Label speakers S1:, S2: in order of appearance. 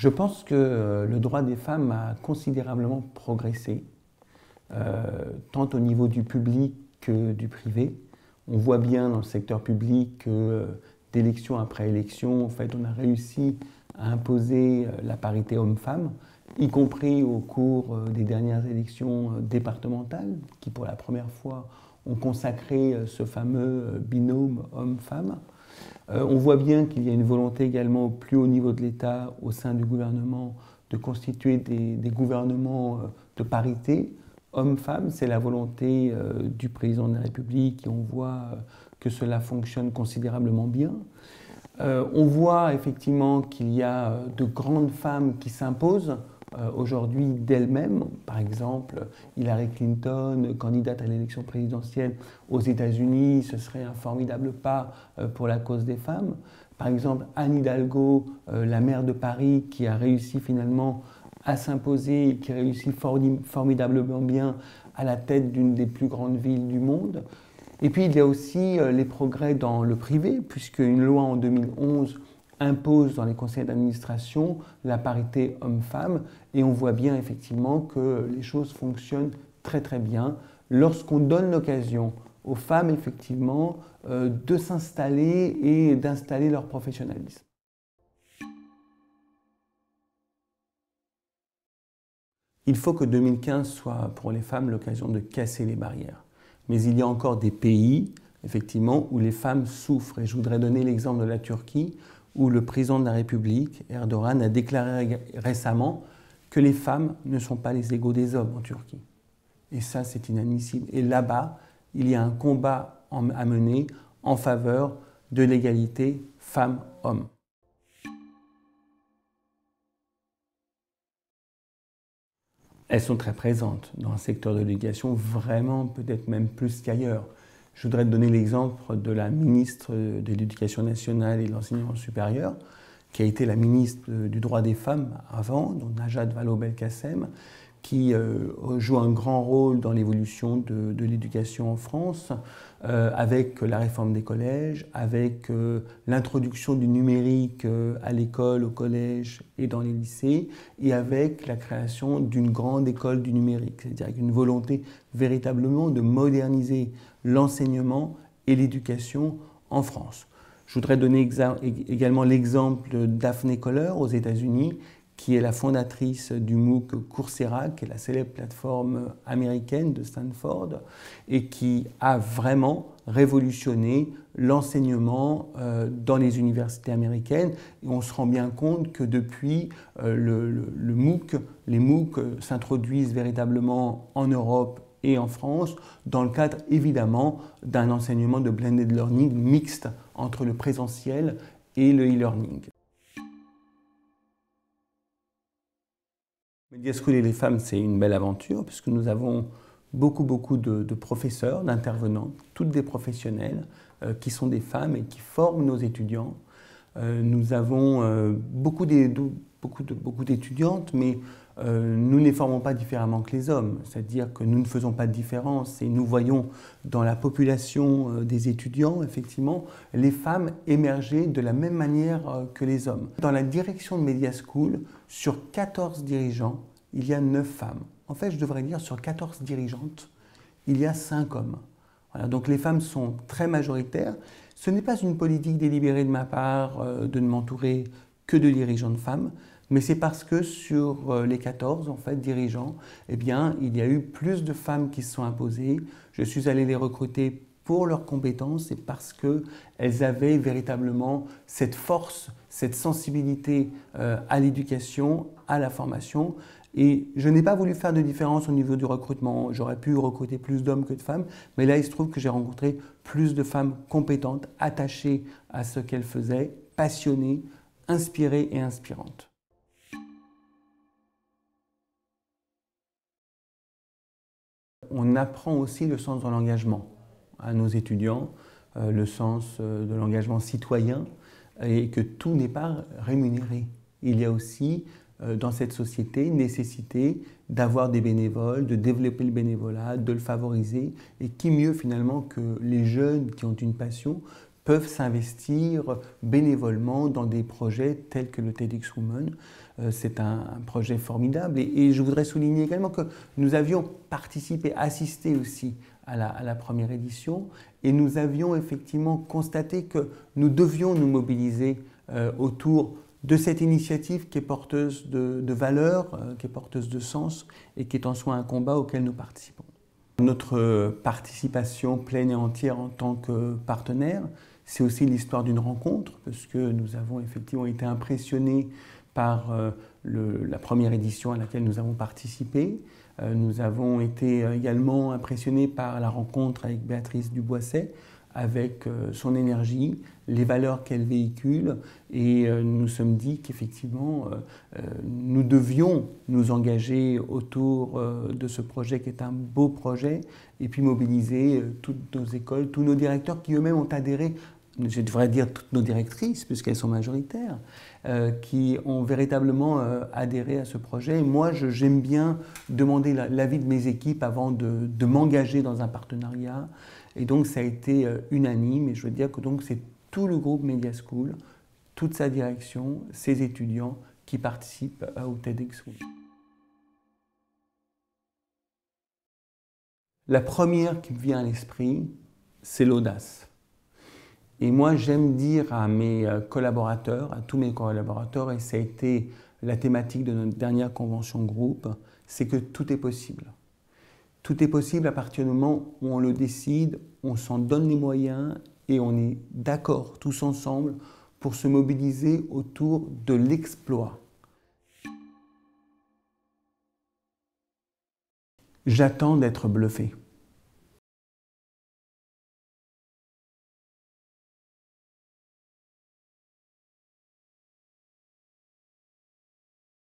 S1: Je pense que le droit des femmes a considérablement progressé, tant au niveau du public que du privé. On voit bien dans le secteur public que d'élection après élection, en fait, on a réussi à imposer la parité homme-femme, y compris au cours des dernières élections départementales, qui pour la première fois ont consacré ce fameux binôme homme-femme. On voit bien qu'il y a une volonté également au plus haut niveau de l'État, au sein du gouvernement, de constituer des gouvernements de parité homme-femme. C'est la volonté du président de la République et on voit que cela fonctionne considérablement bien. On voit effectivement qu'il y a de grandes femmes qui s'imposent aujourd'hui d'elles-mêmes. Par exemple, Hillary Clinton, candidate à l'élection présidentielle aux États-Unis, ce serait un formidable pas pour la cause des femmes. Par exemple, Anne Hidalgo, la maire de Paris, qui a réussi finalement à s'imposer, qui réussit formidablement bien à la tête d'une des plus grandes villes du monde. Et puis il y a aussi les progrès dans le privé, puisque une loi en 2011 impose dans les conseils d'administration la parité homme-femme, et on voit bien effectivement que les choses fonctionnent très très bien lorsqu'on donne l'occasion aux femmes effectivement de s'installer et d'installer leur professionnalisme. Il faut que 2015 soit pour les femmes l'occasion de casser les barrières. Mais il y a encore des pays, effectivement, où les femmes souffrent. Et je voudrais donner l'exemple de la Turquie, où le président de la République, Erdogan, a déclaré récemment que les femmes ne sont pas les égaux des hommes en Turquie. Et ça, c'est inadmissible. Et là-bas, il y a un combat à mener en faveur de l'égalité femmes-hommes. Elles sont très présentes dans le secteur de l'éducation, vraiment peut-être même plus qu'ailleurs. Je voudrais te donner l'exemple de la ministre de l'Éducation nationale et de l'enseignement supérieur, qui a été la ministre du droit des femmes avant, donc Najat Vallaud-Belkacem, qui joue un grand rôle dans l'évolution de l'éducation en France, avec la réforme des collèges, avec l'introduction du numérique à l'école, au collège et dans les lycées, et avec la création d'une grande école du numérique, c'est-à-dire avec une volonté véritablement de moderniser l'enseignement et l'éducation en France. Je voudrais donner également l'exemple d'Daphne Koller aux États-Unis, qui est la fondatrice du MOOC Coursera, qui est la célèbre plateforme américaine de Stanford, et qui a vraiment révolutionné l'enseignement dans les universités américaines. Et on se rend bien compte que depuis, les MOOC s'introduisent véritablement en Europe et en France, dans le cadre évidemment d'un enseignement de blended learning mixte entre le présentiel et le e-learning. Media School et les femmes, c'est une belle aventure puisque nous avons beaucoup de professeurs, d'intervenants, toutes des professionnels qui sont des femmes et qui forment nos étudiants. Nous avons beaucoup d'étudiantes, mais nous ne les formons pas différemment que les hommes. C'est-à-dire que nous ne faisons pas de différence et nous voyons dans la population des étudiants, effectivement, les femmes émerger de la même manière que les hommes. Dans la direction de Media School, sur 14 dirigeants, il y a 9 femmes. En fait, je devrais dire sur 14 dirigeantes, il y a 5 hommes. Voilà, donc les femmes sont très majoritaires. Ce n'est pas une politique délibérée de ma part de ne m'entourer que de dirigeantes femmes, mais c'est parce que sur les 14 en fait, dirigeants, eh bien, il y a eu plus de femmes qui se sont imposées. Je suis allé les recruter pour leurs compétences et parce qu'elles avaient véritablement cette force, cette sensibilité à l'éducation, à la formation. Et je n'ai pas voulu faire de différence au niveau du recrutement. J'aurais pu recruter plus d'hommes que de femmes, mais là, il se trouve que j'ai rencontré plus de femmes compétentes, attachées à ce qu'elles faisaient, passionnées, inspirées et inspirantes. On apprend aussi le sens de l'engagement à nos étudiants, le sens de l'engagement citoyen, et que tout n'est pas rémunéré. Il y a aussi dans cette société nécessité d'avoir des bénévoles, de développer le bénévolat, de le favoriser, et qui mieux finalement que les jeunes qui ont une passion peuvent s'investir bénévolement dans des projets tels que le TEDx Women. C'est un projet formidable et je voudrais souligner également que nous avions participé, assisté aussi à la première édition et nous avions effectivement constaté que nous devions nous mobiliser autour de cette initiative qui est porteuse de valeurs, qui est porteuse de sens et qui est en soi un combat auquel nous participons. Notre participation pleine et entière en tant que partenaire, c'est aussi l'histoire d'une rencontre, parce que nous avons effectivement été impressionnés par la première édition à laquelle nous avons participé. Nous avons été également impressionnés par la rencontre avec Béatrice Duboisset, avec son énergie, les valeurs qu'elle véhicule, et nous nous sommes dit qu'effectivement nous devions nous engager autour de ce projet qui est un beau projet, et puis mobiliser toutes nos écoles, tous nos directeurs qui eux-mêmes ont adhéré, je devrais dire toutes nos directrices, puisqu'elles sont majoritaires, qui ont véritablement adhéré à ce projet. Et moi, j'aime bien demander l'avis de mes équipes avant de m'engager dans un partenariat. Et donc, ça a été unanime. Et je veux dire que donc c'est tout le groupe Media School, toute sa direction, ses étudiants qui participent au TEDx Women. La première qui me vient à l'esprit, c'est l'audace. Et moi, j'aime dire à mes collaborateurs, à tous mes collaborateurs, et ça a été la thématique de notre dernière convention groupe, c'est que tout est possible. Tout est possible à partir du moment où on le décide, on s'en donne les moyens et on est d'accord tous ensemble pour se mobiliser autour de l'exploit. J'attends d'être bluffé.